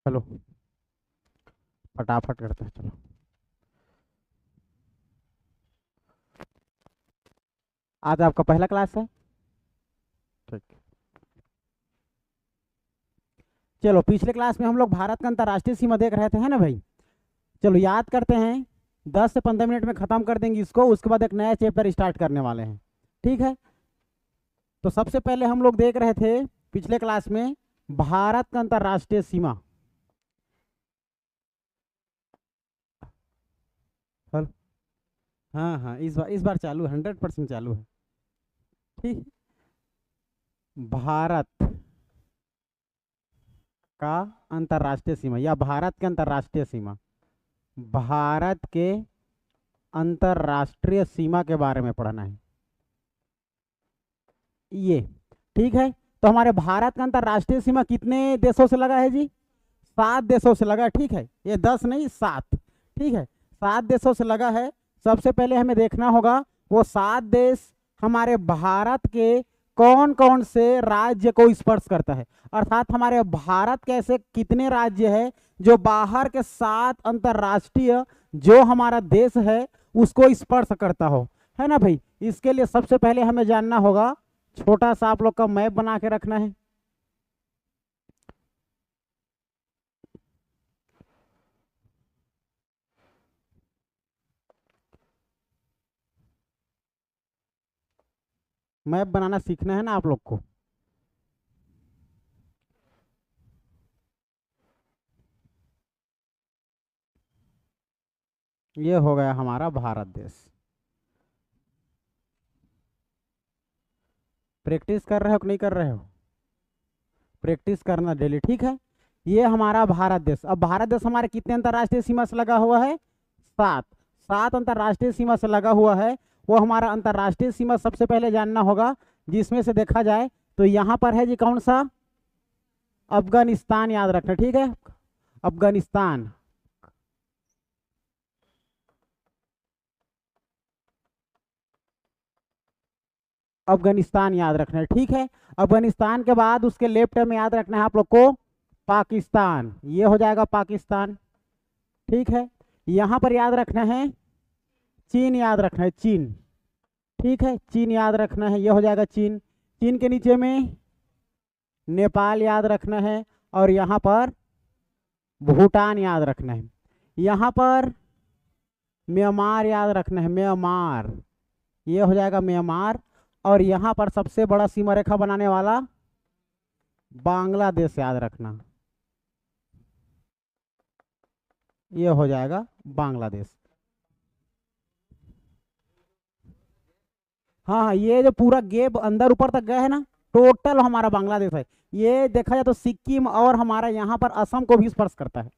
चलो फटाफट करते हैं। चलो आज आपका पहला क्लास है। ठीक। चलो पिछले क्लास में हम लोग भारत का अंतर्राष्ट्रीय सीमा देख रहे थे, है ना भाई। चलो याद करते हैं। 10 से 15 मिनट में ख़त्म कर देंगे इसको, उसके बाद एक नया चैप्टर स्टार्ट करने वाले हैं। ठीक है। तो सबसे पहले हम लोग देख रहे थे पिछले क्लास में भारत का अंतर्राष्ट्रीय सीमा। हल हाँ हाँ, इस बार चालू 100% चालू है। ठीक। भारत का अंतर्राष्ट्रीय सीमा या भारत के अंतर्राष्ट्रीय सीमा, भारत के अंतर्राष्ट्रीय सीमा के बारे में पढ़ना है ये। ठीक है। तो हमारे भारत का अंतर्राष्ट्रीय सीमा कितने देशों से लगा है जी? 7 देशों से लगा। ठीक है, ये 10 नहीं 7। ठीक है, 7 देशों से लगा है। सबसे पहले हमें देखना होगा वो 7 देश हमारे भारत के कौन कौन से राज्य को स्पर्श करता है, अर्थात हमारे भारत के ऐसे कितने राज्य है जो बाहर के 7 अंतर्राष्ट्रीय जो हमारा देश है उसको स्पर्श करता हो, है ना भाई। इसके लिए सबसे पहले हमें जानना होगा, छोटा सा आप लोग का मैप बना के रखना है। मैप बनाना सीखना है ना आप लोग को। ये हो गया हमारा भारत देश। प्रैक्टिस कर रहे हो कि नहीं कर रहे हो? प्रैक्टिस करना डेली। ठीक है, ये हमारा भारत देश। अब भारत देश हमारे कितने अंतर्राष्ट्रीय सीमा से लगा हुआ है? 7। 7 अंतर्राष्ट्रीय सीमा से लगा हुआ है। वो हमारा अंतर्राष्ट्रीय सीमा सबसे पहले जानना होगा, जिसमें से देखा जाए तो यहाँ पर है जी कौन सा? अफगानिस्तान, याद रखना। ठीक है, अफगानिस्तान। अफगानिस्तान याद रखना है। ठीक है, अफगानिस्तान के बाद उसके लेफ्ट में याद रखना है आप लोग को पाकिस्तान। ये हो जाएगा पाकिस्तान। ठीक है, यहाँ पर याद रखना है चीन, याद रखना है चीन। ठीक है, चीन याद रखना है, ये हो जाएगा चीन। चीन के नीचे में नेपाल याद रखना है, और यहाँ पर भूटान याद रखना है। यहाँ पर म्यांमार याद रखना है, म्यांमार। ये हो जाएगा म्यांमार। और यहाँ पर सबसे बड़ा सीमा रेखा बनाने वाला बांग्लादेश याद रखना, ये हो जाएगा बांग्लादेश। हाँ हाँ, ये जो पूरा गेप अंदर ऊपर तक गया है ना, टोटल हमारा बांग्लादेश है। ये देखा जाए तो सिक्किम और हमारा यहाँ पर असम को भी स्पर्श करता है,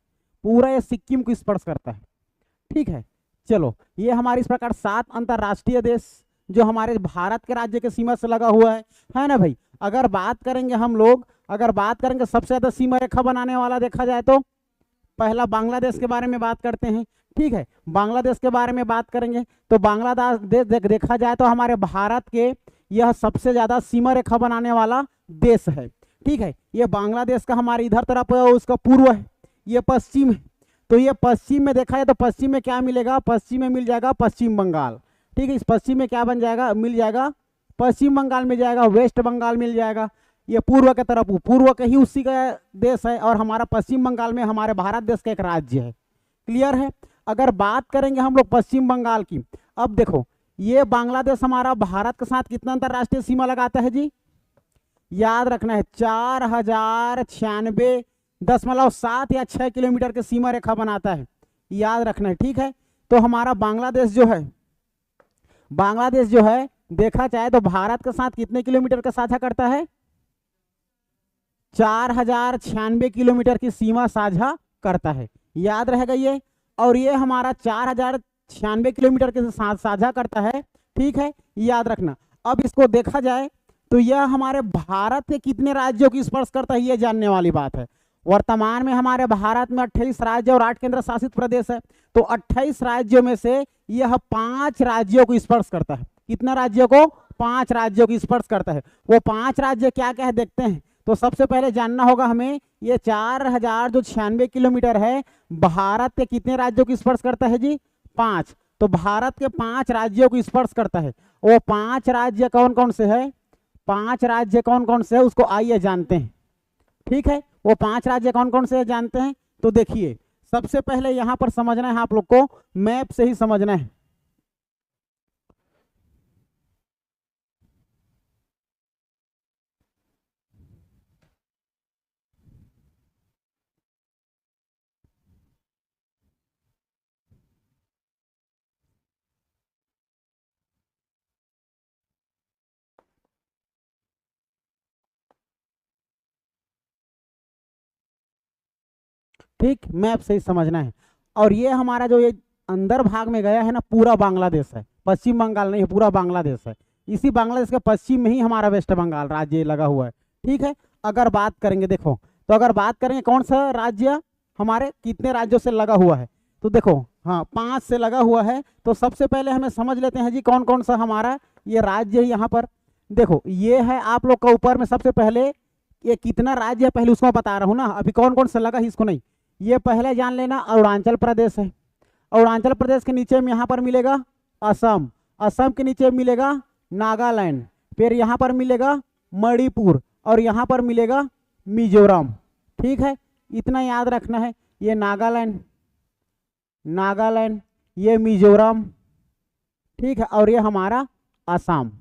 पूरा ये सिक्किम को स्पर्श करता है। ठीक है, चलो ये हमारे इस प्रकार 7 अंतर्राष्ट्रीय देश जो हमारे भारत के राज्य के सीमा से लगा हुआ है ना भाई। अगर बात करेंगे हम लोग, अगर बात करेंगे सबसे ज्यादा सीमा रेखा बनाने वाला देखा जाए तो पहला बांग्लादेश के बारे में बात करते हैं। ठीक है, बांग्लादेश के बारे में बात करेंगे तो बांग्लादेश देखा जाए तो हमारे भारत के यह सबसे ज्यादा सीमा रेखा बनाने वाला देश है। ठीक है, ये बांग्लादेश का हमारे इधर तरफ उसका पूर्व है, ये पश्चिम है। तो ये पश्चिम में देखा जाए तो पश्चिम में क्या मिलेगा? पश्चिम में मिल जाएगा पश्चिम बंगाल। ठीक है, इस पश्चिम में क्या बन जाएगा? मिल जाएगा पश्चिम बंगाल, मिल जाएगा वेस्ट बंगाल, मिल जाएगा। ये पूर्व के तरफ, पूर्व के ही उसी का देश है, और हमारा पश्चिम बंगाल में हमारे भारत देश का एक राज्य है। क्लियर है? अगर बात करेंगे हम लोग पश्चिम बंगाल की, अब देखो ये बांग्लादेश हमारा भारत के साथ कितना अंतर्राष्ट्रीय सीमा लगाता है जी? याद रखना है 4096.7 या 6 किलोमीटर की सीमा रेखा बनाता है, याद रखना है। ठीक है, तो हमारा बांग्लादेश जो है, बांग्लादेश जो है देखा जाए तो भारत के साथ कितने किलोमीटर का साझा करता है? 4096 किलोमीटर की सीमा साझा करता है, याद रहेगा ये। और ये हमारा 4096 किलोमीटर के साथ साझा करता है। ठीक है, याद रखना। अब इसको देखा जाए तो यह हमारे भारत के कितने राज्यों की स्पर्श करता है, ये जानने वाली बात है। वर्तमान में हमारे भारत में 28 राज्य और 8 केंद्र शासित प्रदेश है। तो 28 राज्यों में से यह 5 राज्यों को स्पर्श करता है। कितना राज्यों को? 5 राज्यों की स्पर्श करता है। वो 5 राज्य क्या क्या है देखते हैं। तो सबसे पहले जानना होगा हमें ये 4000 जो 96 किलोमीटर है भारत के कितने राज्यों को स्पर्श करता है जी? 5। तो भारत के 5 राज्यों को स्पर्श करता है। वो 5 राज्य कौन कौन से है? 5 राज्य कौन कौन से है उसको आइए जानते हैं। ठीक है, वो 5 राज्य कौन कौन से है जानते हैं। तो देखिए सबसे पहले यहां पर समझना है आप लोग को, मैप से ही समझना है। ठीक, मैप से ही समझना है। और ये हमारा जो ये अंदर भाग में गया है ना, पूरा बांग्लादेश है, पश्चिम बंगाल नहीं है, पूरा बांग्लादेश है। इसी बांग्लादेश के पश्चिम में ही हमारा वेस्ट बंगाल राज्य लगा हुआ है। ठीक है, अगर बात करेंगे देखो, तो अगर बात करेंगे कौन सा राज्य हमारे कितने राज्यों से लगा हुआ है, तो देखो हाँ 5 से लगा हुआ है। तो सबसे पहले हमें समझ लेते हैं जी कौन कौन सा हमारा ये राज्य है। यहाँ पर देखो ये है आप लोग का ऊपर में, सबसे पहले ये कितना राज्य है पहले उसको बता रहा हूँ ना, अभी कौन कौन सा लगा है इसको नहीं। ये पहले जान लेना अरुणाचल प्रदेश है। अरुणाचल प्रदेश के नीचे में यहाँ पर मिलेगा असम, असम के नीचे मिलेगा नागालैंड, फिर यहाँ पर मिलेगा मणिपुर और यहाँ पर मिलेगा मिजोरम। ठीक है, इतना याद रखना है। ये नागालैंड, नागालैंड, ये मिजोरम, ठीक है, और ये हमारा असम।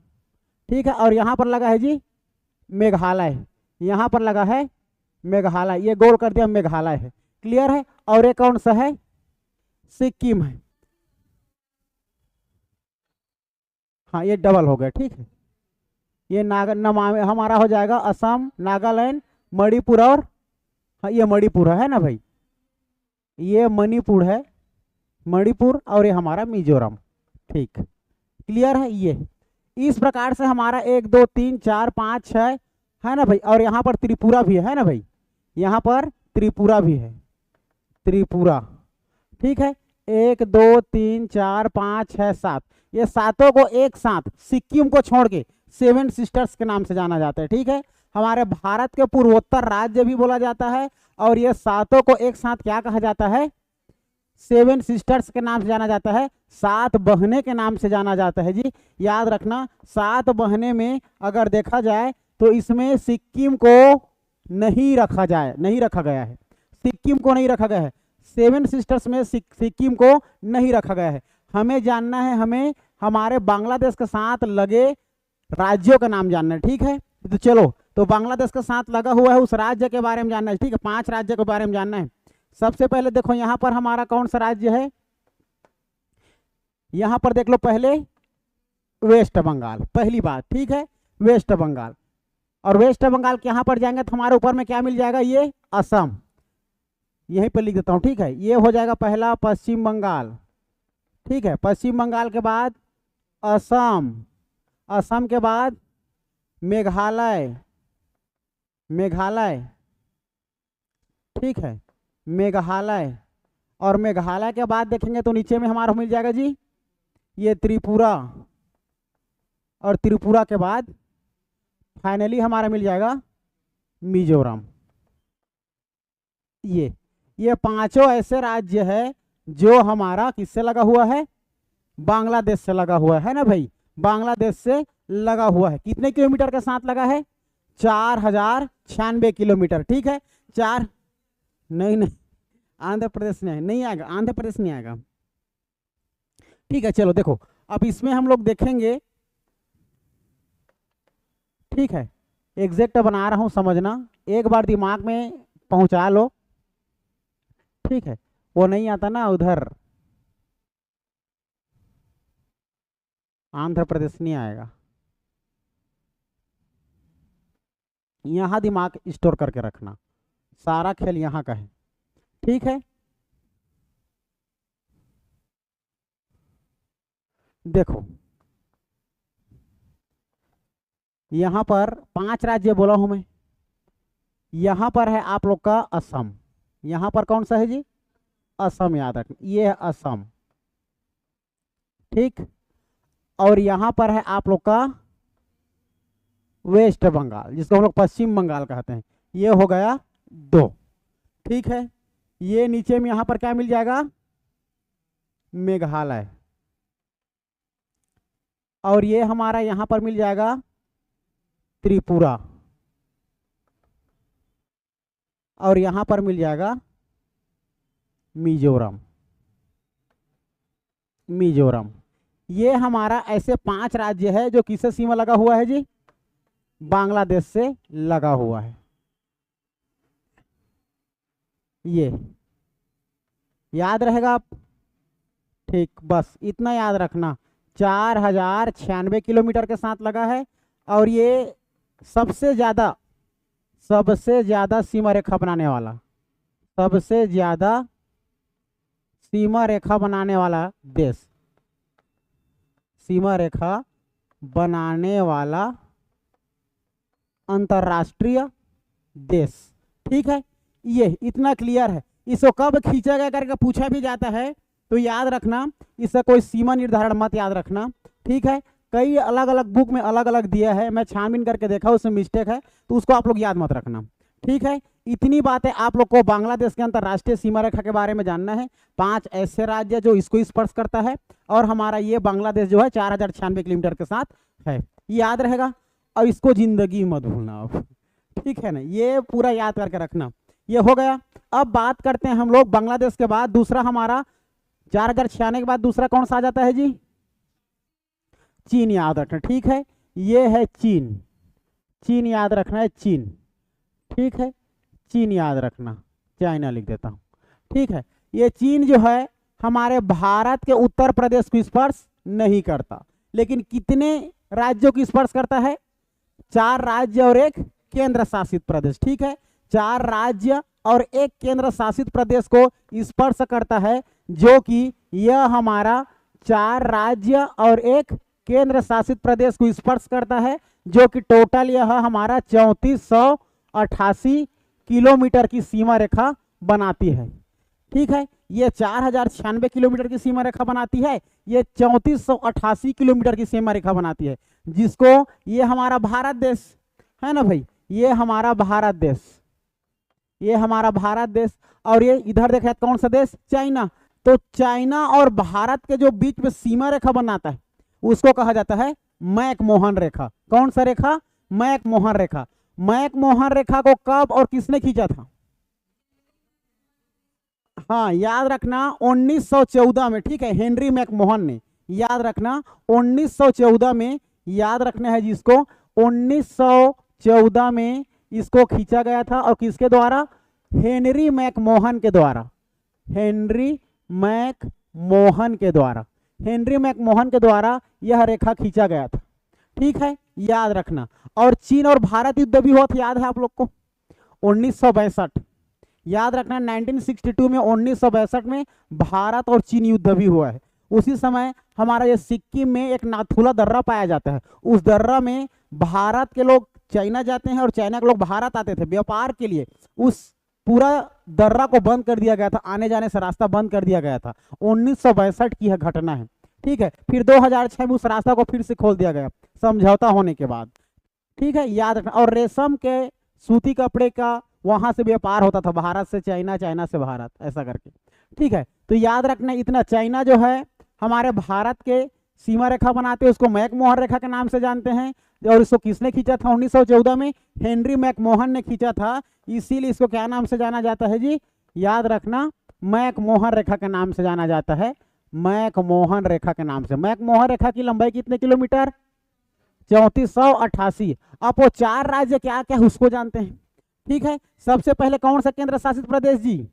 ठीक है, और यहाँ पर लगा है जी मेघालय, यहाँ पर लगा है मेघालय, ये गोल कर दिया मेघालय है। क्लियर है। और ये कौन सा है? सिक्किम है। हाँ ये डबल हो गया। ठीक है, ये हमारा हो जाएगा असम, नागालैंड, मणिपुर और हाँ ये मणिपुर है ना भाई, ये मणिपुर है, मणिपुर और ये हमारा मिजोरम। ठीक, क्लियर है। ये इस प्रकार से हमारा 1 2 3 4 5 6 है ना भाई। और यहाँ पर त्रिपुरा भी है ना भाई, यहाँ पर त्रिपुरा भी है, त्रिपुरा। ठीक है, 1 2 3 4 5 6 7, ये सातों को एक साथ सिक्किम को छोड़ के 7 सिस्टर्स के नाम से जाना जाता है। ठीक है, हमारे भारत के पूर्वोत्तर राज्य भी बोला जाता है। और ये सातों को एक साथ क्या कहा जाता है? 7 सिस्टर्स के नाम से जाना जाता है, 7 बहनें के नाम से जाना जाता है जी। याद रखना 7 बहनें में अगर देखा जाए तो इसमें सिक्किम को नहीं रखा गया है, सिक्किम को नहीं रखा गया है। 7 सिस्टर्स में सिक्किम को नहीं रखा गया है। हमें जानना है, हमें हमारे बांग्लादेश के साथ लगे राज्यों का नाम जानना है। ठीक है, तो चलो, तो बांग्लादेश के साथ लगा हुआ है उस राज्य के बारे में जानना है। ठीक है, 5 राज्य के बारे में जानना है। सबसे पहले देखो यहाँ पर हमारा कौन सा राज्य है, यहाँ पर देख लो पहले वेस्ट बंगाल, पहली बात। ठीक है, वेस्ट बंगाल। और वेस्ट बंगाल के यहाँ पर जाएंगे तो हमारे ऊपर में क्या मिल जाएगा? ये असम, यहीं पर लिख देता हूँ। ठीक है, ये हो जाएगा पहला पश्चिम बंगाल। ठीक है, पश्चिम बंगाल के बाद असम, असम के बाद मेघालय, मेघालय। ठीक है, मेघालय। और मेघालय के बाद देखेंगे तो नीचे में हमारा मिल जाएगा जी ये त्रिपुरा, और त्रिपुरा के बाद फाइनली हमारा मिल जाएगा मिजोरम। ये 5 ऐसे राज्य है जो हमारा किससे लगा हुआ है? बांग्लादेश से लगा हुआ है ना भाई, बांग्लादेश से लगा हुआ है। कितने किलोमीटर के साथ लगा है? 4096 किलोमीटर। ठीक है, नहीं आंध्र प्रदेश नहीं आएगा, आंध्र प्रदेश नहीं आएगा। ठीक है, चलो देखो अब इसमें हम लोग देखेंगे। ठीक है, एग्जैक्ट बना रहा हूं, समझना, एक बार दिमाग में पहुंचा लो। ठीक है, वो नहीं आता ना उधर, आंध्र प्रदेश नहीं आएगा, यहाँ दिमाग स्टोर करके रखना, सारा खेल यहाँ का है। ठीक है, देखो यहाँ पर 5 राज्य बोला हूं मैं, यहाँ पर है आप लोग का असम, यहाँ पर कौन सा है जी? असम, याद रखना ये है असम। ठीक, और यहाँ पर है आप लोग का वेस्ट बंगाल, जिसको हम लोग पश्चिम बंगाल कहते हैं, ये हो गया 2। ठीक है, ये नीचे में यहां पर क्या मिल जाएगा, मेघालय, और ये हमारा यहां पर मिल जाएगा त्रिपुरा, और यहां पर मिल जाएगा मिजोरम। मिजोरम, ये हमारा ऐसे 5 राज्य है जो किससे सीमा लगा हुआ है जी, बांग्लादेश से लगा हुआ है। ये याद रहेगा आप, ठीक, बस इतना याद रखना, 4096 किलोमीटर के साथ लगा है, और ये सबसे ज्यादा सीमा रेखा बनाने वाला, सबसे ज्यादा सीमा रेखा बनाने वाला देश, सीमा रेखा बनाने वाला अंतरराष्ट्रीय देश। ठीक है, ये इतना क्लियर है। इसको कब खींचा गया करके पूछा भी जाता है तो याद रखना, इसका कोई सीमा निर्धारण मत याद रखना। ठीक है, कई अलग अलग बुक में अलग अलग दिया है, मैं छानबीन करके देखा उसमें मिस्टेक है, तो उसको आप लोग याद मत रखना। ठीक है, इतनी बातें आप लोग को बांग्लादेश के अंतरराष्ट्रीय सीमा रेखा के बारे में जानना है। 5 ऐसे राज्य जो इसको स्पर्श करता है, और हमारा ये बांग्लादेश जो है 4096 किलोमीटर के साथ है, याद रहेगा। और इसको जिंदगी मत भूलना आप, ठीक है ना, ये पूरा याद करके रखना। ये हो गया। अब बात करते हैं हम लोग बांग्लादेश के बाद दूसरा हमारा 4096 के बाद दूसरा कौन सा आ जाता है जी, चीन याद रखना। ठीक है, ये है चीन, चीन याद रखना है, चीन। ठीक है, चीन याद रखना, चाइना लिख देता हूं। ठीक है, ये चीन जो है हमारे भारत के उत्तर प्रदेश को स्पर्श नहीं करता, लेकिन कितने राज्यों को स्पर्श करता है, 4 राज्य और 1 केंद्र शासित प्रदेश। ठीक है, 4 राज्य और 1 केंद्र शासित प्रदेश को स्पर्श करता है, जो कि यह हमारा 4 राज्य और 1 केंद्र शासित प्रदेश को स्पर्श करता है, जो कि टोटल यह हमारा 3488 किलोमीटर की सीमा रेखा बनाती है। ठीक है, ये 4096 किलोमीटर की सीमा रेखा बनाती है, ये 3488 किलोमीटर की सीमा रेखा बनाती है, जिसको ये हमारा भारत देश है ना भाई, ये हमारा भारत देश, ये हमारा भारत देश, और ये इधर देखा कौन सा देश, चाइना। तो चाइना और भारत के जो बीच में सीमा रेखा बनाता है उसको कहा जाता है मैकमोहन रेखा। कौन सा रेखा, मैकमोहन रेखा। मैकमोहन रेखा को कब और किसने खींचा था, हाँ याद रखना 1914 में। ठीक है, हेनरी मैकमोहन ने, याद रखना 1914 में, याद रखना है जिसको 1914 में इसको खींचा गया था, और किसके द्वारा, हेनरी मैकमोहन के द्वारा, हेनरी मैकमोहन के द्वारा, हेनरी मैकमोहन के द्वारा यह रेखा खींचा गया था। ठीक है, याद रखना। और चीन और भारत युद्ध भी हुआ था, याद है आप लोग को, 1962, याद रखना 1962 में, 1962 में भारत और चीन युद्ध भी हुआ है। उसी समय हमारा ये सिक्किम में एक नाथुला दर्रा पाया जाता है, उस दर्रा में भारत के लोग चाइना जाते हैं और चाइना के लोग भारत आते थे व्यापार के लिए। उस पूरा दर्रा को बंद कर दिया गया था, आने जाने से रास्ता बंद कर दिया गया था। 1962 की यह घटना है। ठीक है, फिर 2006 में उस रास्ता को फिर से खोल दिया गया समझौता होने के बाद। ठीक है, याद रखना। और रेशम के सूती कपड़े का वहां से व्यापार होता था, भारत से चाइना, चाइना से भारत, ऐसा करके। ठीक है, तो याद रखना इतना। चाइना जो है हमारे भारत के सीमा रेखा बनाते हैं, उसको मैकमोहन रेखा के नाम से जानते हैं। और इसको किसने खींचा था 1914 में, हेनरी मैकमोहन ने खींचा था, इसीलिए इसको क्या नाम से जाना जाता है जी, याद रखना मैकमोहन रेखा के नाम से जाना जाता है, मैकमोहन रेखा के नाम से। मैकमोहन रेखा की लंबाई कितने किलोमीटर, 3488। अब वो 4 राज्य क्या क्या उसको जानते हैं। ठीक है, सबसे पहले कौन सा केंद्र शासित प्रदेश जी,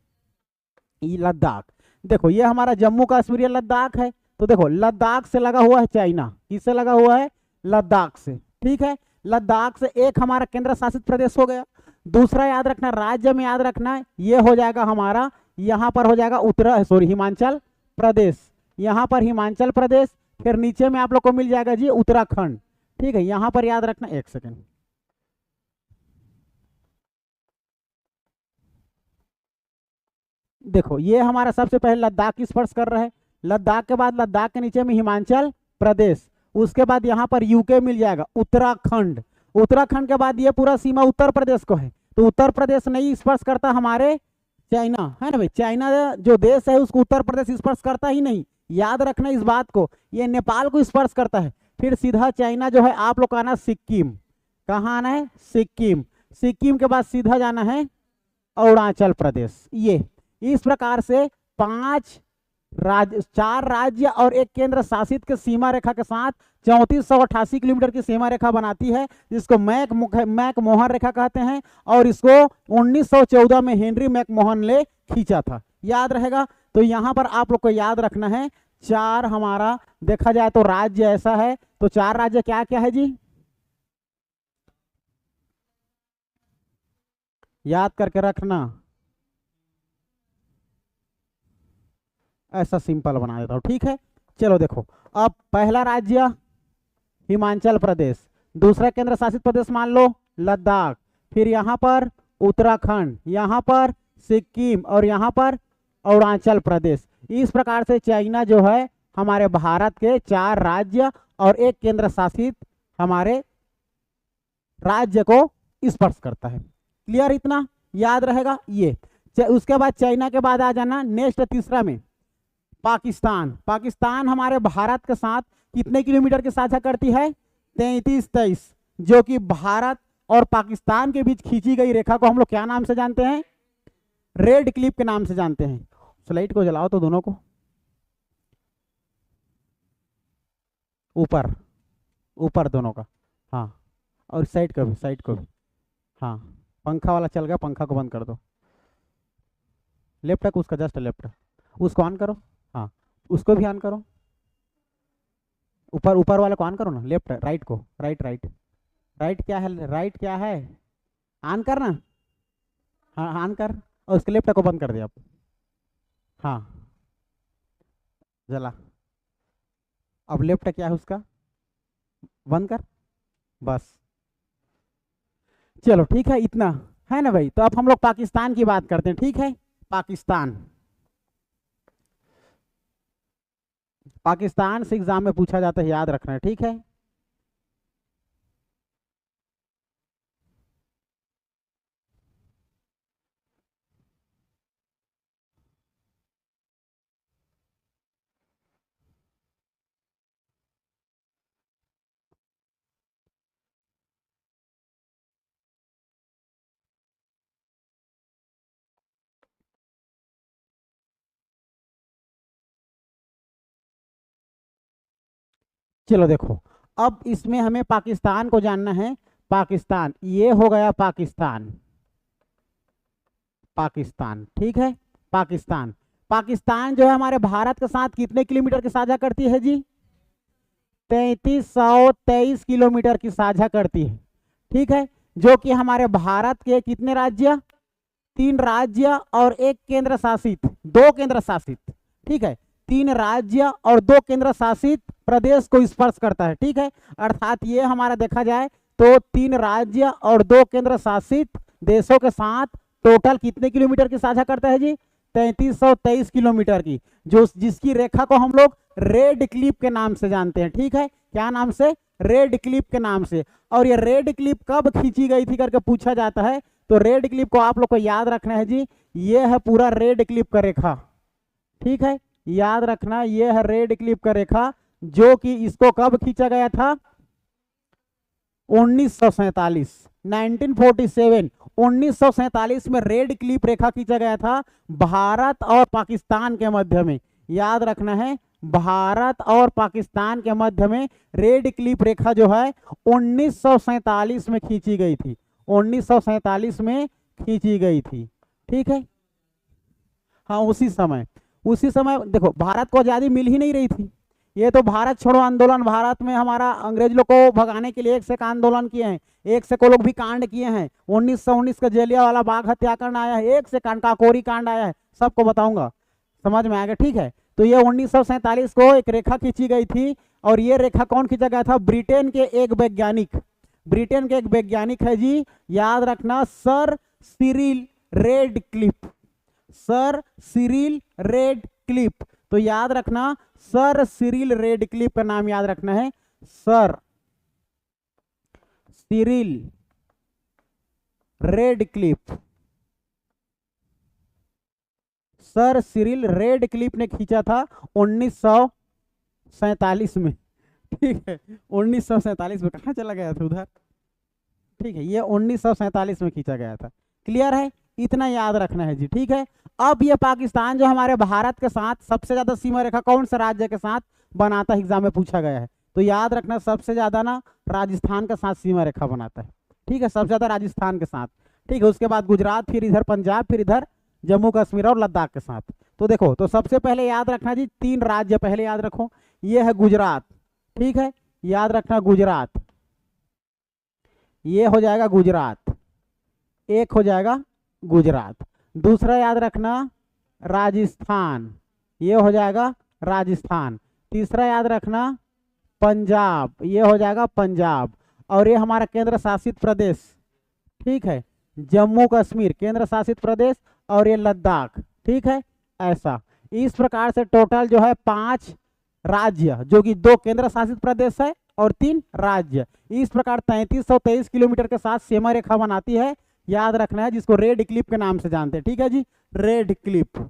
लद्दाख। देखो ये हमारा जम्मू कश्मीर लद्दाख है, तो देखो लद्दाख से लगा हुआ है चाइना, किससे लगा हुआ है, लद्दाख से। ठीक है, लद्दाख से एक हमारा केंद्र शासित प्रदेश हो गया। दूसरा याद रखना, राज्य में याद रखना, ये हो जाएगा हमारा, यहाँ पर हो जाएगा हिमाचल प्रदेश, यहाँ पर हिमाचल प्रदेश। फिर नीचे में आप लोग को मिल जाएगा जी उत्तराखंड। ठीक है, यहाँ पर याद रखना, एक सेकेंड, देखो ये हमारा सबसे पहले लद्दाख की स्पर्श कर रहा है। लद्दाख के बाद लद्दाख के नीचे में हिमाचल प्रदेश, उसके बाद यहाँ पर यूके मिल जाएगा उत्तराखंड, उत्तराखंड के बाद ये पूरा सीमा उत्तर प्रदेश को है, तो उत्तर प्रदेश नहीं स्पर्श करता हमारे चाइना, है ना भाई। चाइना जो देश है उसको उत्तर प्रदेश स्पर्श करता ही नहीं, याद रखना इस बात को। ये नेपाल को स्पर्श करता है। फिर सीधा चाइना जो है आप लोग का आना सिक्किम। कहाँ आना है? सिक्किम। सिक्किम के बाद सीधा जाना है अरुणाचल प्रदेश। ये इस प्रकार से 4 राज्य और एक केंद्र शासित के सीमा रेखा के साथ 3488 किलोमीटर की सीमा रेखा बनाती है, जिसको मैकमोहन रेखा कहते हैं। और इसको 1914 में हेनरी मैकमोहन ने खींचा था, याद रहेगा। तो यहां पर आप लोग को याद रखना है 4 हमारा देखा जाए तो राज्य ऐसा है। तो 4 राज्य क्या क्या है जी, याद करके रखना। ऐसा सिंपल बना देता हूं, ठीक है। चलो देखो, अब पहला राज्य हिमाचल प्रदेश, दूसरा केंद्र शासित प्रदेश मान लो लद्दाख, फिर यहाँ पर उत्तराखंड, यहाँ पर सिक्किम और यहाँ पर अरुणाचल प्रदेश। इस प्रकार से चाइना जो है हमारे भारत के 4 राज्य और एक केंद्र शासित हमारे राज्य को स्पर्श करता है। क्लियर, इतना याद रहेगा ये। उसके बाद चाइना के बाद आ जाना नेक्स्ट तीसरा में पाकिस्तान। पाकिस्तान हमारे भारत के साथ कितने किलोमीटर की साझा करती है? 33-23, जो कि भारत और पाकिस्तान के बीच खींची गई रेखा को हम लोग क्या नाम से जानते हैं? रेड क्लिप के नाम से जानते हैं। स्लाइड को जलाओ तो दोनों को, ऊपर ऊपर दोनों का, हाँ, और साइड को भी, साइड को भी, हाँ। पंखा वाला चल गया, पंखा को बंद कर दो। लेफ्ट है उसका, जस्ट लेफ्ट, उसको ऑन करो, हाँ, उसको भी ऑन करो। ऊपर ऊपर वाले को ऑन करो ना, लेफ्ट राइट को, राइट राइट राइट क्या है, राइट क्या है, ऑन करना, हाँ ऑन कर, और उसके लेफ्ट को बंद कर दिया आप, हाँ जला। अब लेफ्ट क्या है उसका, बंद कर, बस। चलो ठीक है, इतना है ना भाई। तो अब हम लोग पाकिस्तान की बात करते हैं, ठीक है। पाकिस्तान, पाकिस्तान से एग्जाम में पूछा जाता है, याद रखना है, ठीक है। चलो देखो, अब इसमें हमें पाकिस्तान को जानना है। पाकिस्तान, ये हो गया पाकिस्तान, पाकिस्तान, ठीक है। पाकिस्तान, पाकिस्तान जो है हमारे भारत के साथ कितने किलोमीटर की साझा करती है जी? 3323 किलोमीटर की साझा करती है, ठीक है। जो कि हमारे भारत के कितने राज्य? 3 राज्य और एक केंद्र शासित, 2 केंद्र शासित, ठीक है। 3 राज्य और 2 केंद्र शासित प्रदेश को स्पर्श करता है, ठीक है। अर्थात ये हमारा देखा जाए तो 3 राज्य और 2 केंद्र शासित देशों के साथ टोटल कितने किलोमीटर की साझा करता है जी? 3323 किलोमीटर की, जो जिसकी रेखा को हम लोग रेड क्लिप के नाम से जानते हैं, ठीक है। क्या नाम से? रेड क्लिप के नाम से। और ये रेड क्लिप कब खींची गई थी करके पूछा जाता है, तो रेड क्लिप को आप लोग को याद रखना है जी, ये है पूरा रेड क्लिप का रेखा, ठीक है। याद रखना, ये है रेड क्लिप का रेखा, जो कि इसको कब खींचा गया था? 1947, 1947, 1947 में रेड क्लिप रेखा खींचा गया था भारत और पाकिस्तान के मध्य में। याद रखना है, भारत और पाकिस्तान के मध्य में रेड क्लिप रेखा जो है 1947 में खींची गई थी, 1947 में खींची गई थी, ठीक है। हाँ, उसी समय देखो, भारत को आजादी मिल ही नहीं रही थी। ये तो भारत छोड़ो आंदोलन, भारत में हमारा अंग्रेज लोग को भगाने के लिए एक से एक आंदोलन किए हैं, एक से को लोग भी कांड किए हैं। 1919 का जलियांवाला बाग हत्याकांड आया है, एक से कांड, काकोरी कांड आया है, सबको बताऊंगा, समझ में आएगा, ठीक है। तो ये 1947 को एक रेखा खींची गई थी, और ये रेखा कौन खींचा गया था? ब्रिटेन के एक वैज्ञानिक, ब्रिटेन के एक वैज्ञानिक है जी, याद रखना, sir Cyril Radcliffe, sir Cyril Radcliffe. तो याद रखना, सर सिरिल रेडक्लिफ का नाम याद रखना है, sir Cyril Radcliffe, sir Cyril Radcliffe ने खींचा था 1947 में। ठीक है, 1947 में। कहाँ चला गया था उधर? ठीक है, ये 1947 में खींचा गया था। क्लियर है? इतना याद रखना है जी। ठीक है, अब ये पाकिस्तान जो हमारे भारत के साथ सबसे ज्यादा सीमा रेखा कौन सा राज्य के साथ बनाता है, एग्जाम में पूछा गया है, तो याद रखना सबसे ज्यादा ना राजस्थान के साथ सीमा रेखा बनाता है। ठीक है, सबसे ज्यादा राजस्थान के साथ। ठीक है, उसके बाद गुजरात, फिर इधर पंजाब, फिर इधर जम्मू कश्मीर और लद्दाख के साथ। तो देखो, तो सबसे पहले याद रखना जी 3 राज्य पहले याद रखो। ये है गुजरात। ठीक है, याद रखना गुजरात, ये हो जाएगा गुजरात, एक हो जाएगा गुजरात। दूसरा याद रखना राजस्थान, ये हो जाएगा राजस्थान। तीसरा याद रखना पंजाब, ये हो जाएगा पंजाब। और ये हमारा केंद्र शासित प्रदेश, ठीक है, जम्मू कश्मीर केंद्र शासित प्रदेश, और ये लद्दाख। ठीक है, ऐसा इस प्रकार से टोटल जो है 5 राज्य, जो कि 2 केंद्र शासित प्रदेश है और 3 राज्य, इस प्रकार 3323 किलोमीटर के साथ सीमा रेखा बनाती है। याद रखना है, जिसको रेड क्लिफ के नाम से जानते हैं। ठीक है जी, रेड क्लिफ।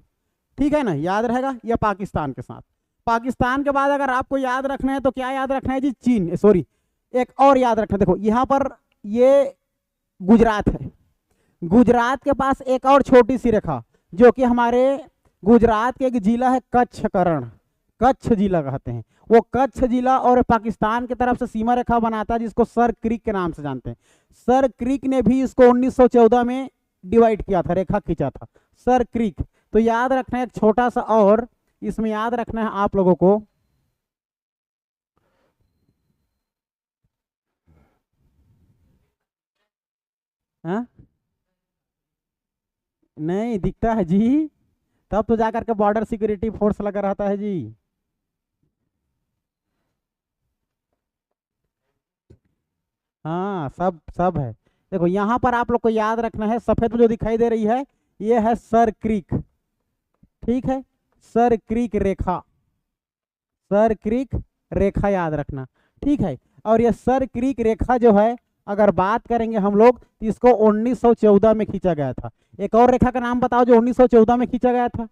ठीक है ना, याद रहेगा। यह पाकिस्तान के साथ। पाकिस्तान के बाद अगर आपको याद रखना है तो क्या याद रखना है जी? चीन, सॉरी, एक और याद रखना। देखो यहाँ पर ये गुजरात है, गुजरात के पास एक और छोटी सी रेखा, जो कि हमारे गुजरात के एक जिला है कच्छकरण, कच्छ जिला कहते हैं। वो कच्छ जिला और पाकिस्तान की तरफ से सीमा रेखा बनाता है, जिसको सर क्रीक के नाम से जानते हैं। सर क्रीक ने भी इसको 1914 में डिवाइड किया था, रेखा खींचा था, सर क्रीक। तो याद रखना है एक छोटा सा और इसमें याद रखना है आप लोगों को, हाँ नहीं दिखता है जी, तब तो जाकर के बॉर्डर सिक्योरिटी फोर्स लगा रहता है जी। हाँ, सब सब है। देखो यहाँ पर आप लोग को याद रखना है, सफेद में जो दिखाई दे रही है ये है सर क्रीक। ठीक है, सर क्रीक रेखा, सर क्रीक रेखा याद रखना। ठीक है, और ये सर क्रीक रेखा जो है, अगर बात करेंगे हम लोग तो इसको 1914 में खींचा गया था। एक और रेखा का नाम बताओ जो 1914 में खींचा गया था?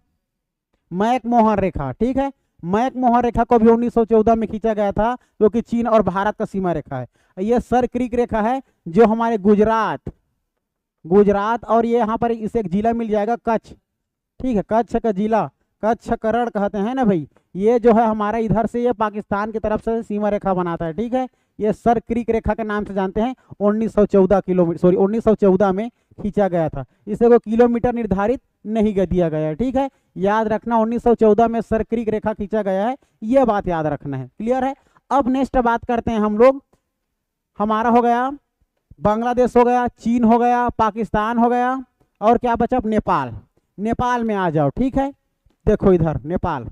मैक-मोहन रेखा। ठीक है, मैक-मोहन रेखा को भी 1914 में खींचा गया था, जो कि चीन और भारत का सीमा रेखा है। ये सर क्रीक रेखा है जो हमारे गुजरात, गुजरात और ये यहाँ पर इसे एक जिला मिल जाएगा कच्छ। ठीक है, कच्छ का जिला, कच्छकरण कहते हैं ना भाई, ये जो है हमारा इधर से ये पाकिस्तान की तरफ से सीमा रेखा बनाता है। ठीक है, ये सर क्रीक रेखा के नाम से जानते हैं। 1914 किलोमीटर, सॉरी 1914 में खींचा गया था। इसे कोई किलोमीटर निर्धारित नहीं दिया गया है। ठीक है, याद रखना 1914 में सर क्रीक रेखा खींचा गया है, ये बात याद रखना है। क्लियर है? अब नेक्स्ट बात करते हैं हम लोग, हमारा हो गया बांग्लादेश, हो गया चीन, हो गया पाकिस्तान, हो गया, और क्या बचा? नेपाल। नेपाल में आ जाओ। ठीक है, देखो इधर नेपाल,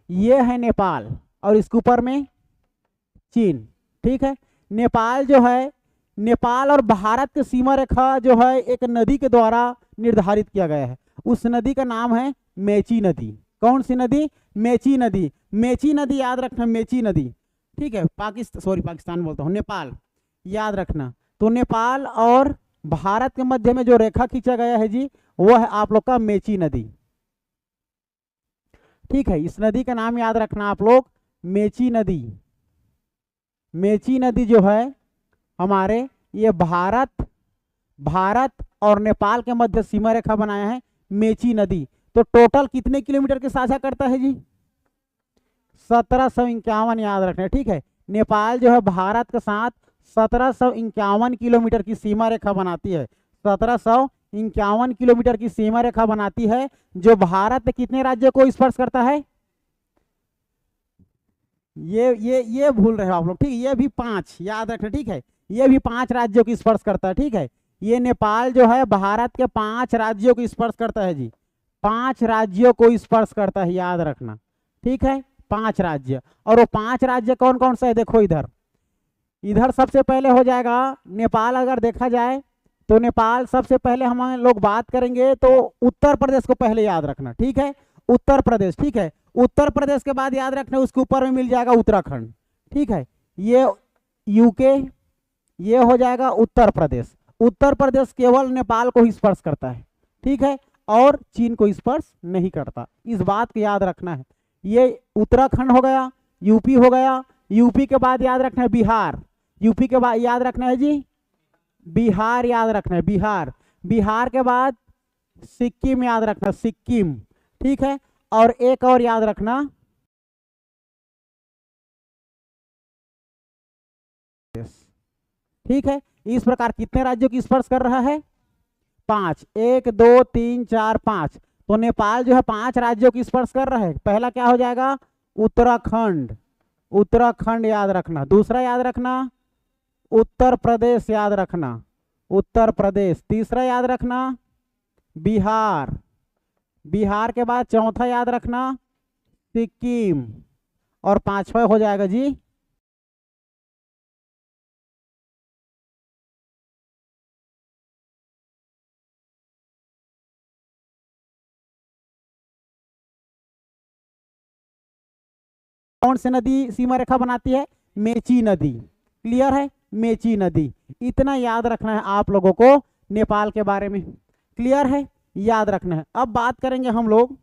ये है नेपाल और इसके ऊपर में चीन। ठीक है, नेपाल जो है, नेपाल और भारत की सीमा रेखा जो है एक नदी के द्वारा निर्धारित किया गया है। उस नदी का नाम है मेची नदी। कौन सी नदी? मेची नदी। मेची नदी याद रखना, मेची नदी। ठीक है, पाकिस्तान बोलता हूँ, नेपाल याद रखना। तो नेपाल और भारत के मध्य में जो रेखा खींचा गया है जी, वो है आप लोग का मेची नदी। ठीक है, इस नदी का नाम याद रखना आप लोग, मेची नदी। मेची नदी जो है हमारे ये भारत और नेपाल के मध्य सीमा रेखा बनाया है मेची नदी। तो टोटल कितने किलोमीटर के साझा करता है जी? 1751 याद रखना। ठीक है, नेपाल जो है भारत के साथ 1751 किलोमीटर की सीमा रेखा बनाती है। 1751 किलोमीटर की सीमा रेखा बनाती है, जो भारत में कितने राज्यों को स्पर्श करता है? ये भूल रहे हो आप लोग। ठीक है, ये भी 5 याद रखना। ठीक है, ये भी 5 राज्यों की स्पर्श करता है। ठीक है, ये नेपाल जो है भारत के 5 राज्यों को स्पर्श करता है जी, 5 राज्यों को स्पर्श करता है, याद रखना। ठीक है, 5 राज्य। और वो 5 राज्य कौन कौन सा है? देखो इधर सबसे पहले हो जाएगा नेपाल। अगर देखा जाए तो नेपाल सबसे पहले हम लोग बात करेंगे तो उत्तर प्रदेश को पहले याद रखना। ठीक है, उत्तर प्रदेश। ठीक है, उत्तर प्रदेश के बाद याद रखना उसके ऊपर में मिल जाएगा उत्तराखंड। ठीक है, ये यूके ये हो जाएगा उत्तर प्रदेश। उत्तर प्रदेश केवल नेपाल को ही स्पर्श करता है, ठीक है, और चीन को स्पर्श नहीं करता, इस बात को याद रखना है। ये उत्तराखंड हो गया, यूपी हो गया, यूपी के बाद याद रखना है बिहार, यूपी के बाद याद रखना है जी बिहार, याद रखना है बिहार, बिहार के बाद सिक्किम याद रखना, सिक्किम, ठीक है, और एक और याद रखना ठीक है। इस प्रकार कितने राज्यों की स्पर्श कर रहा है? 5, 1 2 3 4 5। तो नेपाल जो है 5 राज्यों की स्पर्श कर रहा है। पहला क्या हो जाएगा? उत्तराखंड, उत्तराखंड याद रखना। दूसरा याद रखना उत्तर प्रदेश, याद रखना उत्तर प्रदेश। तीसरा याद रखना बिहार, बिहार के बाद चौथा याद रखना सिक्किम, और पांचवा हो जाएगा जी कौन सी नदी सीमा रेखा बनाती है? मेची नदी। क्लियर है? मेची नदी। इतना याद रखना है आप लोगों को नेपाल के बारे में। क्लियर है? याद रखना है। अब बात करेंगे हम लोग,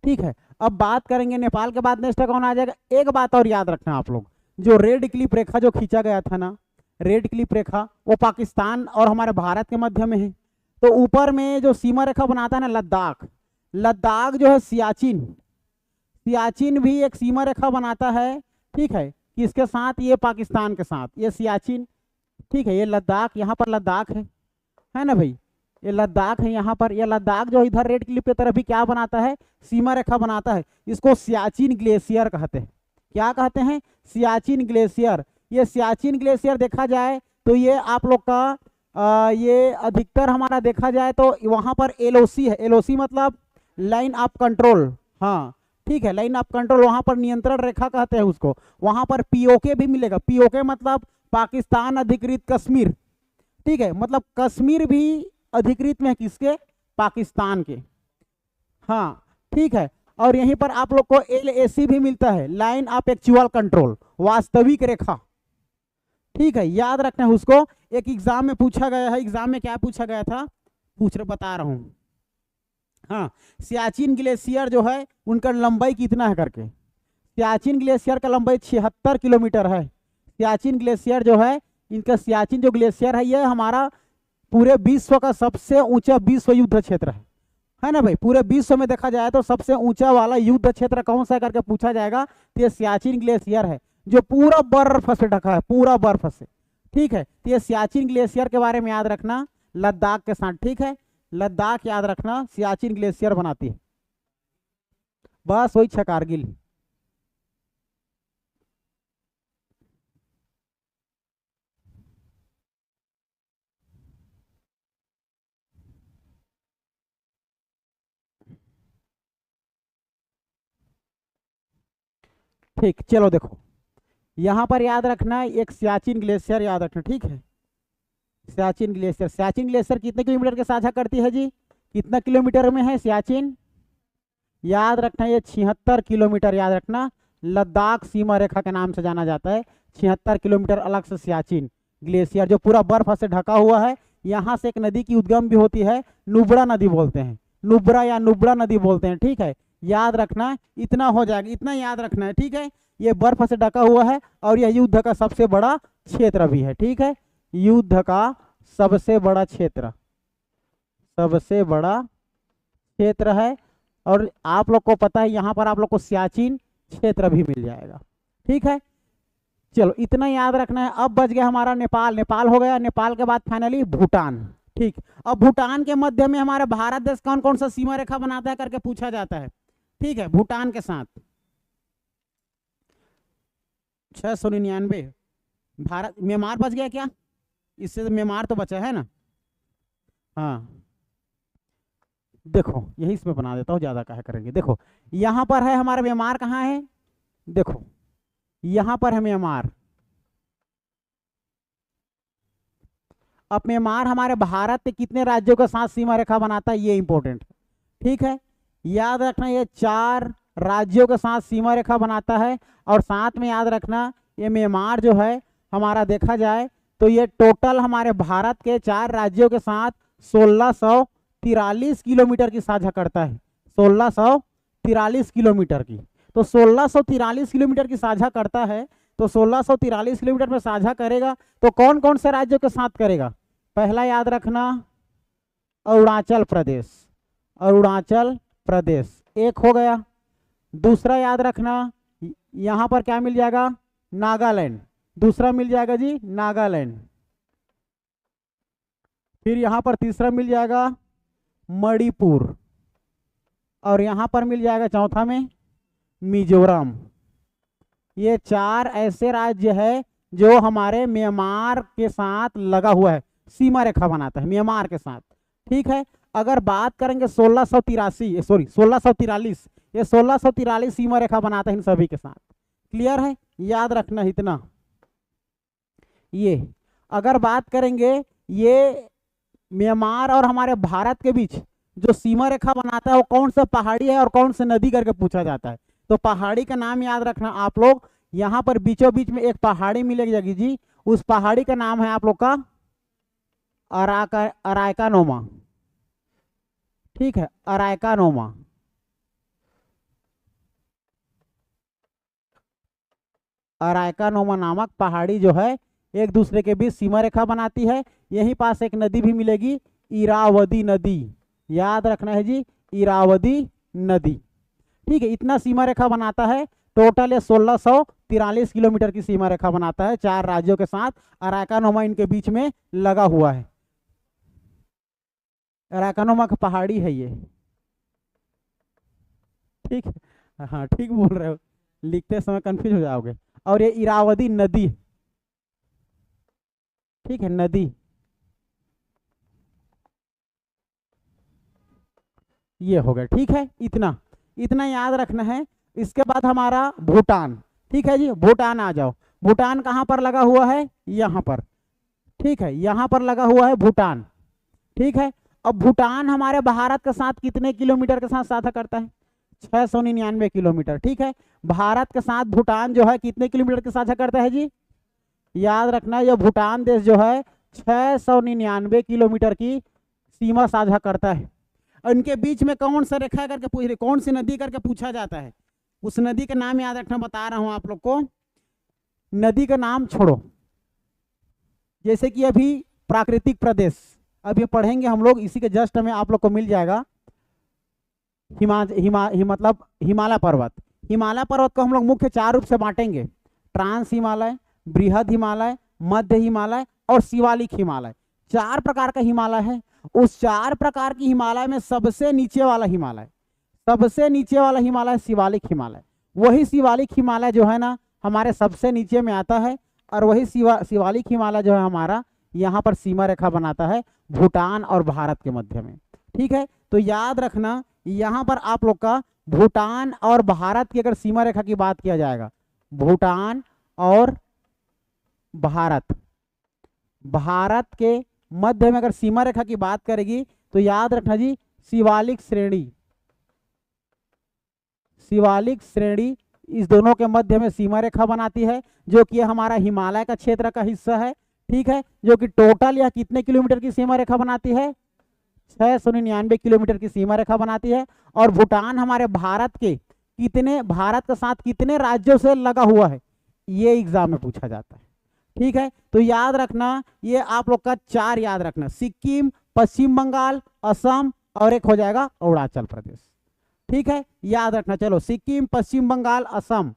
ठीक है, अब बात करेंगे नेपाल के बाद नेक्स्ट कौन आ जाएगा? एक बात और याद रखना आप लोग, जो रेड क्लिप रेखा जो खींचा गया था ना, रेड क्लिप रेखा, वो पाकिस्तान और हमारे भारत के मध्य में है। तो ऊपर में जो सीमा रेखा बनाता है ना लद्दाख, लद्दाख जो है सियाचिन, सियाचिन भी एक सीमा रेखा बनाता है, ठीक है, किसके साथ? ये पाकिस्तान के साथ, ये सियाचिन, ठीक है, ये लद्दाख, यहाँ पर लद्दाख है ना भाई, ये लद्दाख है यहाँ पर। ये लद्दाख जो इधर रेड क्लिप की तरफ भी क्या बनाता है? सीमा रेखा बनाता है। इसको सियाचिन ग्लेशियर कहते हैं। क्या कहते हैं? सियाचिन ग्लेशियर। ये सियाचिन ग्लेशियर देखा जाए तो ये आप लोग का ये अधिकतर हमारा देखा जाए तो वहाँ पर एलओसी है। एलओसी मतलब लाइन ऑफ कंट्रोल, हाँ ठीक है, लाइन ऑफ कंट्रोल, वहाँ पर नियंत्रण रेखा कहते हैं उसको। वहाँ पर पीओके भी मिलेगा। पीओके मतलब पाकिस्तान अधिकृत कश्मीर, ठीक है, मतलब कश्मीर भी अधिकृत में है किसके? पाकिस्तान के, हाँ ठीक है। और यहीं पर आप लोग को एलएसी भी मिलता है, लाइन ऑफ एक्चुअल कंट्रोल, वास्तविक रेखा, ठीक है, याद रखना है उसको। एक एग्जाम में पूछा गया है। एग्जाम में क्या पूछा गया था बता रहा हूं, हाँ, सियाचिन ग्लेशियर जो है उनका लंबाई कितना है करके। सियाचिन ग्लेशियर का लंबाई 76 किलोमीटर है। सियाचिन ग्लेशियर जो है, इनका सियाचिन जो ग्लेशियर है, ये हमारा पूरे विश्व का सबसे ऊंचा विश्व युद्ध क्षेत्र है ना भाई। पूरे विश्व में देखा जाए तो सबसे ऊंचा वाला युद्ध क्षेत्र कौन सा करके पूछा जाएगा तो ये सियाचिन ग्लेशियर है, जो पूरा बर्फ से ढका है, पूरा बर्फ से, ठीक है। तो ये सियाचिन ग्लेशियर के बारे में याद रखना लद्दाख के साथ, ठीक है, लद्दाख याद रखना सियाचिन ग्लेशियर बनाती है। बस वही कारगिल। ठीक, चलो देखो यहां पर याद रखना एक सियाचिन ग्लेशियर याद रखना, ठीक है। सियाचिन ग्लेशियर, सियाचिन ग्लेशियर कितने किलोमीटर के साझा करती है जी? कितना किलोमीटर में है सियाचिन? याद रखना ये 76 किलोमीटर, याद रखना। लद्दाख सीमा रेखा के नाम से जाना जाता है। 76 किलोमीटर अलग से सियाचिन ग्लेशियर जो पूरा बर्फ से ढका हुआ है। यहाँ से एक नदी की उद्गम भी होती है, नुब्रा नदी बोलते हैं, नुब्रा या नुब्रा नदी बोलते हैं, ठीक है, याद रखना। इतना हो जाएगा, इतना याद रखना है, ठीक है। ये बर्फ से ढका हुआ है और यह युद्ध का सबसे बड़ा क्षेत्र भी है, ठीक है, युद्ध का सबसे बड़ा क्षेत्र, सबसे बड़ा क्षेत्र है। और आप लोग को पता है यहाँ पर आप लोग को सियाचिन क्षेत्र भी मिल जाएगा, ठीक है। चलो इतना याद रखना है। अब बच गया हमारा नेपाल, नेपाल हो गया। नेपाल के बाद फाइनली भूटान, ठीक। अब भूटान के मध्य में हमारा भारत देश कौन कौन सा सीमा रेखा बनाता है करके पूछा जाता है, ठीक है। भूटान के साथ 699, भारत, म्यांमार बच गया क्या? इससे तो म्यांमार तो बचा है ना, हाँ देखो यही इसमें बना देता हूँ, ज्यादा क्या करेंगे। देखो यहाँ पर है हमारा म्यांमार, कहाँ है? देखो यहाँ पर है म्यांमार। अब म्यांमार हमारे भारत के कितने राज्यों के साथ सीमा रेखा बनाता है, ये इंपॉर्टेंट, ठीक है, याद रखना। ये 4 राज्यों के साथ सीमा रेखा बनाता है। और साथ में याद रखना ये म्यांमार जो है हमारा देखा जाए तो ये टोटल हमारे भारत के 4 राज्यों के साथ 1643 किलोमीटर की साझा करता है, 1643 किलोमीटर की। तो 1643 किलोमीटर की साझा करता है, तो 1643 किलोमीटर में साझा करेगा तो कौन कौन से राज्यों के साथ करेगा? पहला याद रखना अरुणाचल प्रदेश, अरुणाचल प्रदेश एक हो गया। दूसरा याद रखना यहां पर क्या मिल जाएगा? नागालैंड, दूसरा मिल जाएगा जी नागालैंड। फिर यहां पर तीसरा मिल जाएगा मणिपुर, और यहां पर मिल जाएगा चौथा में मिजोरम। ये 4 ऐसे राज्य है जो हमारे म्यांमार के साथ लगा हुआ है, सीमा रेखा बनाता है म्यांमार के साथ। ठीक है, अगर बात करेंगे 1643, ये 1643 सीमा रेखा बनाता है इन सभी के साथ। क्लियर है, याद रखना इतना। ये अगर बात करेंगे ये म्यांमार और हमारे भारत के बीच जो सीमा रेखा बनाता है वो कौन सा पहाड़ी है और कौन सा नदी करके पूछा जाता है। तो पहाड़ी का नाम याद रखना आप लोग, यहाँ पर बीचों बीच में एक पहाड़ी मिलेगी जी, उस पहाड़ी का नाम है आप लोग का अराकानोमा। ठीक है, अराकानोमा। अराकानोमा नामक पहाड़ी जो है एक दूसरे के बीच सीमा रेखा बनाती है। यहीं पास एक नदी भी मिलेगी, इरावदी नदी, याद रखना है जी, इरावदी नदी। ठीक है, इतना सीमा रेखा बनाता है। टोटल ये 1643 किलोमीटर की सीमा रेखा बनाता है 4 राज्यों के साथ। अराकानोमा इनके बीच में लगा हुआ है, अराकानोमा का पहाड़ी है ये। ठीक है, हाँ ठीक बोल रहे हो, लिखते समय कंफ्यूज हो जाओगे। और ये इरावदी नदी, ठीक है, नदी ये हो गया। ठीक है, इतना इतना याद रखना है। इसके बाद हमारा भूटान। ठीक है जी, भूटान आ जाओ। भूटान कहाँ पर लगा हुआ है? यहाँ पर। ठीक है, यहाँ पर लगा हुआ है भूटान। ठीक है, अब भूटान हमारे भारत के साथ कितने किलोमीटर के साथ साझा करता है? 699 किलोमीटर। ठीक है, भारत के साथ भूटान जो है कितने किलोमीटर के साझा करता है जी? याद रखना, यह भूटान देश जो है 699 किलोमीटर की सीमा साझा करता है। इनके बीच में कौन सा रेखा करके पूछ रहे, कौन सी नदी करके पूछा जाता है? उस नदी का नाम याद रखना, बता रहा हूं आप लोग को। नदी का नाम छोड़ो, जैसे कि अभी प्राकृतिक प्रदेश अभी पढ़ेंगे हम लोग, इसी के जस्ट में आप लोग को मिल जाएगा मतलब हिमालय पर्वत। हिमालय पर्वत को हम लोग मुख्य 4 रूप से बांटेंगे, ट्रांस हिमालय, बृहद हिमालय, मध्य हिमालय और शिवालिक हिमालय। 4 प्रकार का हिमालय है। उस 4 प्रकार की हिमालय में सबसे नीचे वाला हिमालय, सबसे नीचे वाला हिमालय शिवालिक हिमालय। वही शिवालिक हिमालय जो है ना हमारे सबसे नीचे में आता है, और वही शिवालिक हिमालय जो है हमारा यहाँ पर सीमा रेखा बनाता है भूटान और भारत के मध्य में। ठीक है, तो याद रखना यहाँ पर आप लोग का भूटान और भारत की अगर सीमा रेखा की बात किया जाएगा, भूटान और भारत, भारत के मध्य में अगर सीमा रेखा की बात करेगी तो याद रखना जी शिवालिक श्रेणी, शिवालिक श्रेणी इस दोनों के मध्य में सीमा रेखा बनाती है, जो कि हमारा हिमालय का क्षेत्र का हिस्सा है। ठीक है, जो कि टोटल यह कितने किलोमीटर की सीमा रेखा बनाती है? 699 किलोमीटर की सीमा रेखा बनाती है। और भूटान हमारे भारत के कितने, भारत के साथ कितने राज्यों से लगा हुआ है, ये एग्जाम में पूछा जाता है। ठीक है, तो याद रखना ये आप लोग का 4 याद रखना, सिक्किम, पश्चिम बंगाल, असम और एक हो जाएगा अरुणाचल प्रदेश। ठीक है, याद रखना। चलो, सिक्किम, पश्चिम बंगाल, असम।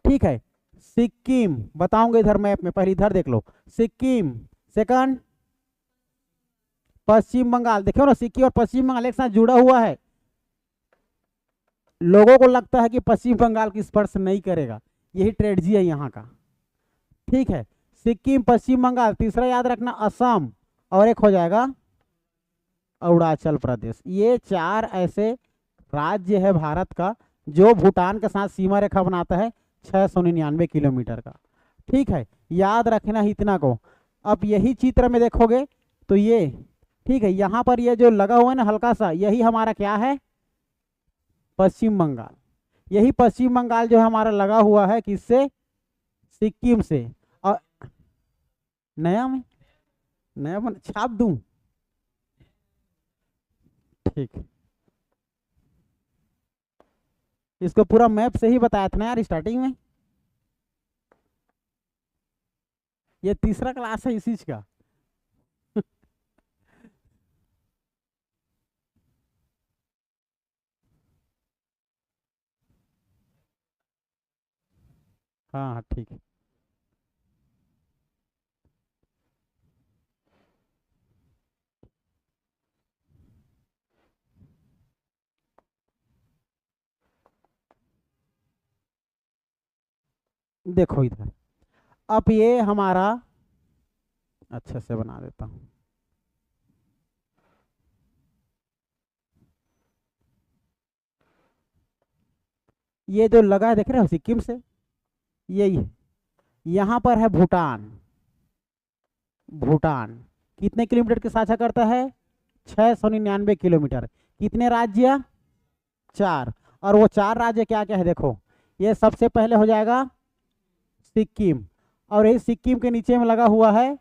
ठीक है, सिक्किम बताऊंगा इधर मैप में, पहले इधर देख लो, सिक्किम सेकंड, पश्चिम बंगाल। देखो ना, सिक्किम और पश्चिम बंगाल एक साथ जुड़ा हुआ है। लोगों को लगता है कि पश्चिम बंगाल की स्पर्श नहीं करेगा, यही ट्रेडिजी है यहाँ का। ठीक है, सिक्किम, पश्चिम बंगाल। तीसरा याद रखना असम, और एक हो जाएगा अरुणाचल प्रदेश। ये 4 ऐसे राज्य है भारत का जो भूटान के साथ सीमा रेखा बनाता है 699 किलोमीटर का। ठीक है, याद रखना इतना को। अब यही चित्र में देखोगे तो ये, ठीक है, यहाँ पर ये जो लगा हुआ है ना हल्का सा, यही हमारा क्या है? पश्चिम बंगाल। यही पश्चिम बंगाल जो है हमारा लगा हुआ है किससे, सिक्किम से। और नया में नया बन छाप दूं, ठीक। इसको पूरा मैप से ही बताया था ना यार स्टार्टिंग में, ये तीसरा क्लास है इसी का। हाँ हाँ ठीक है। देखो इधर, अब ये हमारा अच्छे से बना देता हूँ। ये जो लगा है देख रहे हो सिक्किम से, यही है। यहाँ पर है भूटान। भूटान कितने किलोमीटर के साझा करता है, 699 किलोमीटर। कितने राज्य, 4। और वो 4 राज्य क्या क्या है देखो, ये सबसे पहले हो जाएगा सिक्किम, और यही सिक्किम के नीचे में लगा हुआ है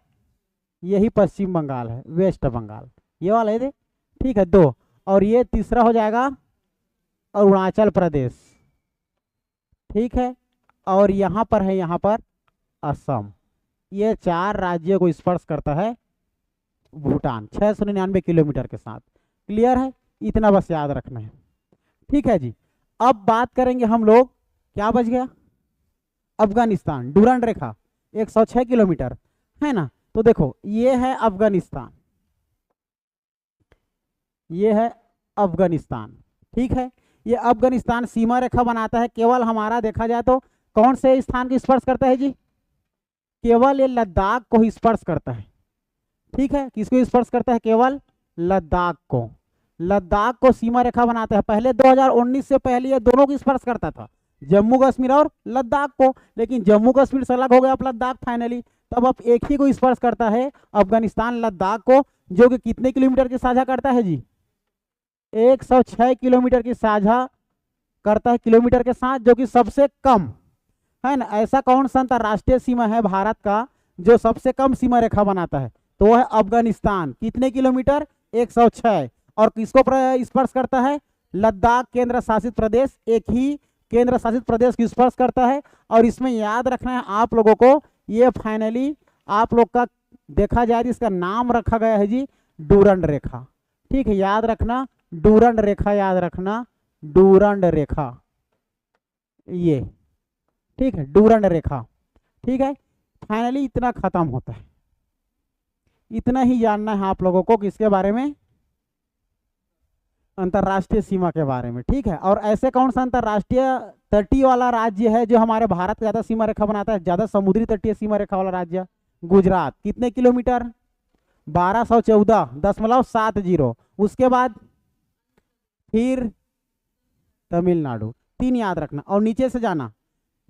यही पश्चिम बंगाल है, वेस्ट बंगाल, ये वाला है दे, ठीक है 2। और ये तीसरा हो जाएगा अरुणाचल प्रदेश, ठीक है। और यहाँ पर है, यहाँ पर असम। ये 4 राज्यों को स्पर्श करता है भूटान 699 किलोमीटर के साथ। क्लियर है, इतना बस याद रखना है, ठीक है जी। अब बात करेंगे हम लोग, क्या बच गया, अफगानिस्तान। डूरंड रेखा 106 किलोमीटर है ना। तो देखो ये है अफगानिस्तान, ये है अफगानिस्तान, ठीक है। ये अफगानिस्तान सीमा रेखा बनाता है, केवल हमारा देखा जाए तो कौन से स्थान को स्पर्श करता है जी, केवल ये लद्दाख को ही स्पर्श करता है, ठीक है। किसको स्पर्श करता है, केवल लद्दाख को। लद्दाख को सीमा रेखा बनाता है। पहले 2019 से पहले ये दोनों को स्पर्श करता था, जम्मू कश्मीर और लद्दाख को, लेकिन जम्मू कश्मीर से अलग हो गया अब लद्दाख फाइनली, तब अब एक ही को स्पर्श करता है अफगानिस्तान लद्दाख को, जो कि कितने किलोमीटर की साझा करता है जी, 106 किलोमीटर की साझा करता है किलोमीटर के साथ, जो कि सबसे कम है ना। ऐसा कौन सा अंतरराष्ट्रीय सीमा है भारत का जो सबसे कम सीमा रेखा बनाता है, तो वो है अफगानिस्तान। कितने किलोमीटर, 106। और किसको स्पर्श करता है, लद्दाख केंद्र शासित प्रदेश, एक ही केंद्र शासित प्रदेश की स्पर्श करता है। और इसमें याद रखना है आप लोगों को, ये फाइनली आप लोग का देखा जाए इसका नाम रखा गया है जी डूरंड रेखा, ठीक है। याद रखना डूरंड रेखा, याद रखना डूरंड रेखा, ये ठीक है डूरंड रेखा, ठीक है। फाइनली इतना खत्म होता है, इतना ही जानना है आप लोगों को किसके बारे में, अंतरराष्ट्रीय सीमा के बारे में, ठीक है। और ऐसे कौन सा अंतरराष्ट्रीय तटीय वाला राज्य है जो हमारे भारत का ज्यादा सीमा रेखा बनाता है, ज्यादा समुद्री तटीय सीमा रेखा वाला राज्य, गुजरात। कितने किलोमीटर, 1214.70। उसके बाद फिर तमिलनाडु, 3 याद रखना। और नीचे से जाना,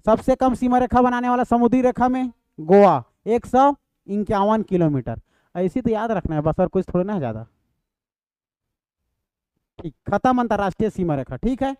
सबसे कम सीमा रेखा बनाने वाला समुद्री रेखा में गोवा 151 किलोमीटर। ऐसी तो याद रखना है बस, और कुछ थोड़ा ना है ज्यादा, ठीक। खत्म अंतरराष्ट्रीय सीमा रेखा, ठीक है।